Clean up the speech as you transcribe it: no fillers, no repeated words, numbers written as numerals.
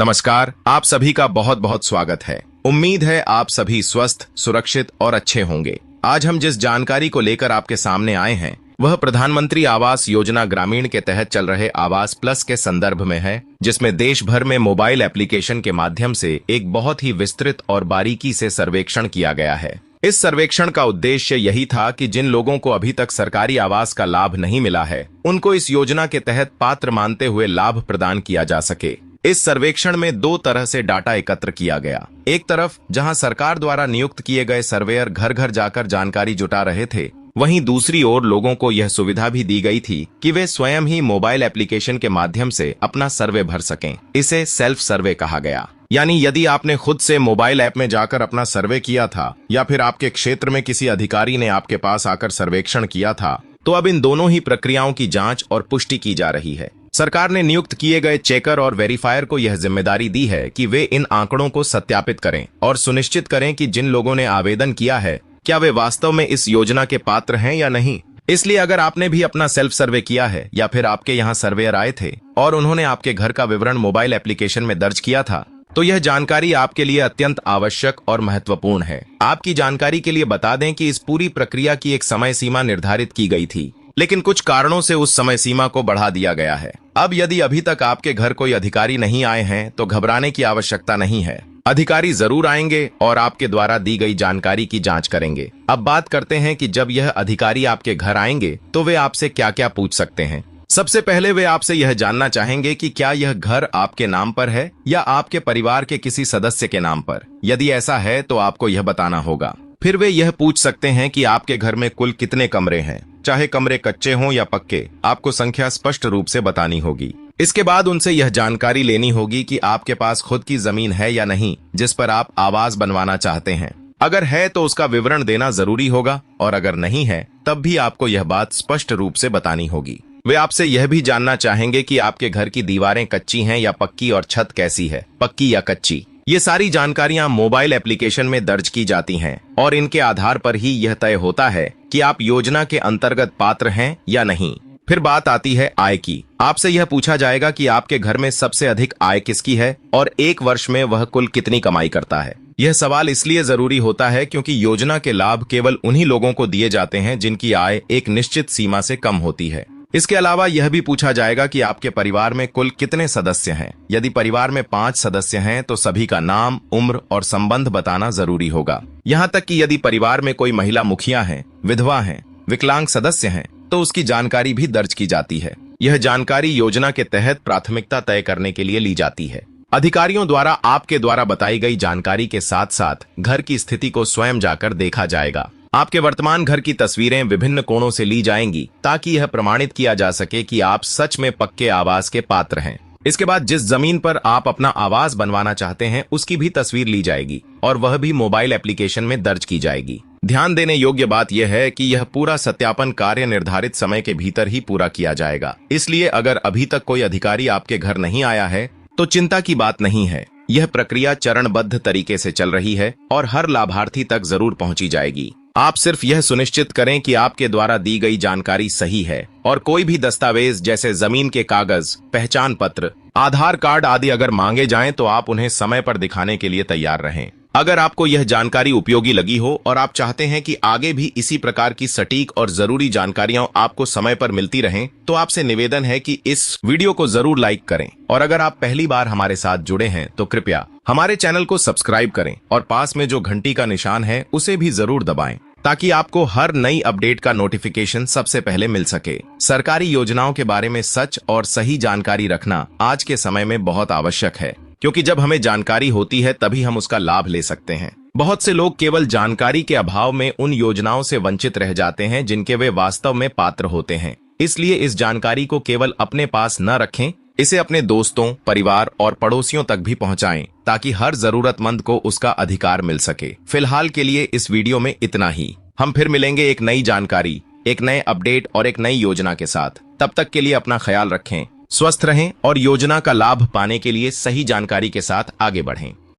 नमस्कार, आप सभी का बहुत बहुत स्वागत है। उम्मीद है आप सभी स्वस्थ, सुरक्षित और अच्छे होंगे। आज हम जिस जानकारी को लेकर आपके सामने आए हैं वह प्रधानमंत्री आवास योजना ग्रामीण के तहत चल रहे आवास प्लस के संदर्भ में है, जिसमें देश भर में मोबाइल एप्लीकेशन के माध्यम से एक बहुत ही विस्तृत और बारीकी से सर्वेक्षण किया गया है। इस सर्वेक्षण का उद्देश्य यही था कि जिन लोगों को अभी तक सरकारी आवास का लाभ नहीं मिला है, उनको इस योजना के तहत पात्र मानते हुए लाभ प्रदान किया जा सके। इस सर्वेक्षण में दो तरह से डाटा एकत्र किया गया। एक तरफ जहां सरकार द्वारा नियुक्त किए गए सर्वेयर घर घर जाकर जानकारी जुटा रहे थे, वहीं दूसरी ओर लोगों को यह सुविधा भी दी गई थी कि वे स्वयं ही मोबाइल एप्लीकेशन के माध्यम से अपना सर्वे भर सकें। इसे सेल्फ सर्वे कहा गया। यानी यदि आपने खुद से मोबाइल ऐप में जाकर अपना सर्वे किया था या फिर आपके क्षेत्र में किसी अधिकारी ने आपके पास आकर सर्वेक्षण किया था, तो अब इन दोनों ही प्रक्रियाओं की जांच और पुष्टि की जा रही है। सरकार ने नियुक्त किए गए चेकर और वेरीफायर को यह जिम्मेदारी दी है कि वे इन आंकड़ों को सत्यापित करें और सुनिश्चित करें कि जिन लोगों ने आवेदन किया है क्या वे वास्तव में इस योजना के पात्र हैं या नहीं। इसलिए अगर आपने भी अपना सेल्फ सर्वे किया है या फिर आपके यहाँ सर्वेयर आए थे और उन्होंने आपके घर का विवरण मोबाइल एप्लीकेशन में दर्ज किया था, तो यह जानकारी आपके लिए अत्यंत आवश्यक और महत्वपूर्ण है। आपकी जानकारी के लिए बता दें कि इस पूरी प्रक्रिया की एक समय सीमा निर्धारित की गई थी, लेकिन कुछ कारणों से उस समय सीमा को बढ़ा दिया गया है। अब यदि अभी तक आपके घर कोई अधिकारी नहीं आए हैं तो घबराने की आवश्यकता नहीं है। अधिकारी जरूर आएंगे और आपके द्वारा दी गई जानकारी की जांच करेंगे। अब बात करते हैं कि जब यह अधिकारी आपके घर आएंगे तो वे आपसे क्या क्या पूछ सकते हैं। सबसे पहले वे आपसे यह जानना चाहेंगे कि क्या यह घर आपके नाम पर है या आपके परिवार के किसी सदस्य के नाम पर। यदि ऐसा है तो आपको यह बताना होगा। फिर वे यह पूछ सकते हैं कि आपके घर में कुल कितने कमरे हैं, चाहे कमरे कच्चे हों या पक्के, आपको संख्या स्पष्ट रूप से बतानी होगी। इसके बाद उनसे यह जानकारी लेनी होगी कि आपके पास खुद की जमीन है या नहीं जिस पर आप आवास बनवाना चाहते हैं। अगर है तो उसका विवरण देना जरूरी होगा और अगर नहीं है तब भी आपको यह बात स्पष्ट रूप से बतानी होगी। वे आपसे यह भी जानना चाहेंगे कि आपके घर की दीवारें कच्ची हैं या पक्की और छत कैसी है, पक्की या कच्ची। ये सारी जानकारियां मोबाइल एप्लीकेशन में दर्ज की जाती हैं और इनके आधार पर ही यह तय होता है कि आप योजना के अंतर्गत पात्र हैं या नहीं। फिर बात आती है आय की। आपसे यह पूछा जाएगा कि आपके घर में सबसे अधिक आय किसकी है और एक वर्ष में वह कुल कितनी कमाई करता है। यह सवाल इसलिए जरूरी होता है क्योंकि योजना के लाभ केवल उन्हीं लोगों को दिए जाते हैं जिनकी आय एक निश्चित सीमा से कम होती है। इसके अलावा यह भी पूछा जाएगा कि आपके परिवार में कुल कितने सदस्य हैं। यदि परिवार में 5 सदस्य हैं तो सभी का नाम, उम्र और संबंध बताना जरूरी होगा। यहाँ तक कि यदि परिवार में कोई महिला मुखिया है, विधवा है, विकलांग सदस्य हैं, तो उसकी जानकारी भी दर्ज की जाती है। यह जानकारी योजना के तहत प्राथमिकता तय करने के लिए ली जाती है। अधिकारियों द्वारा आपके द्वारा बताई गई जानकारी के साथ साथ घर की स्थिति को स्वयं जाकर देखा जाएगा। आपके वर्तमान घर की तस्वीरें विभिन्न कोणों से ली जाएंगी ताकि यह प्रमाणित किया जा सके कि आप सच में पक्के आवास के पात्र हैं। इसके बाद जिस जमीन पर आप अपना आवास बनवाना चाहते हैं उसकी भी तस्वीर ली जाएगी और वह भी मोबाइल एप्लीकेशन में दर्ज की जाएगी। ध्यान देने योग्य बात यह है कि यह पूरा सत्यापन कार्य निर्धारित समय के भीतर ही पूरा किया जाएगा। इसलिए अगर अभी तक कोई अधिकारी आपके घर नहीं आया है तो चिंता की बात नहीं है। यह प्रक्रिया चरणबद्ध तरीके से चल रही है और हर लाभार्थी तक जरूर पहुंची जाएगी। आप सिर्फ यह सुनिश्चित करें कि आपके द्वारा दी गई जानकारी सही है और कोई भी दस्तावेज जैसे जमीन के कागज, पहचान पत्र, आधार कार्ड आदि अगर मांगे जाएं तो आप उन्हें समय पर दिखाने के लिए तैयार रहें। अगर आपको यह जानकारी उपयोगी लगी हो और आप चाहते हैं कि आगे भी इसी प्रकार की सटीक और जरूरी जानकारियां आपको समय पर मिलती रहें, तो आपसे निवेदन है कि इस वीडियो को जरूर लाइक करें और अगर आप पहली बार हमारे साथ जुड़े हैं तो कृपया हमारे चैनल को सब्सक्राइब करें और पास में जो घंटी का निशान है उसे भी जरूर दबाएं ताकि आपको हर नई अपडेट का नोटिफिकेशन सबसे पहले मिल सके। सरकारी योजनाओं के बारे में सच और सही जानकारी रखना आज के समय में बहुत आवश्यक है, क्योंकि जब हमें जानकारी होती है तभी हम उसका लाभ ले सकते हैं। बहुत से लोग केवल जानकारी के अभाव में उन योजनाओं से वंचित रह जाते हैं जिनके वे वास्तव में पात्र होते हैं। इसलिए इस जानकारी को केवल अपने पास न रखें, इसे अपने दोस्तों, परिवार और पड़ोसियों तक भी पहुंचाएं ताकि हर जरूरतमंद को उसका अधिकार मिल सके। फिलहाल के लिए इस वीडियो में इतना ही। हम फिर मिलेंगे एक नई जानकारी, एक नए अपडेट और एक नई योजना के साथ। तब तक के लिए अपना ख्याल रखें, स्वस्थ रहें और योजना का लाभ पाने के लिए सही जानकारी के साथ आगे बढ़ें।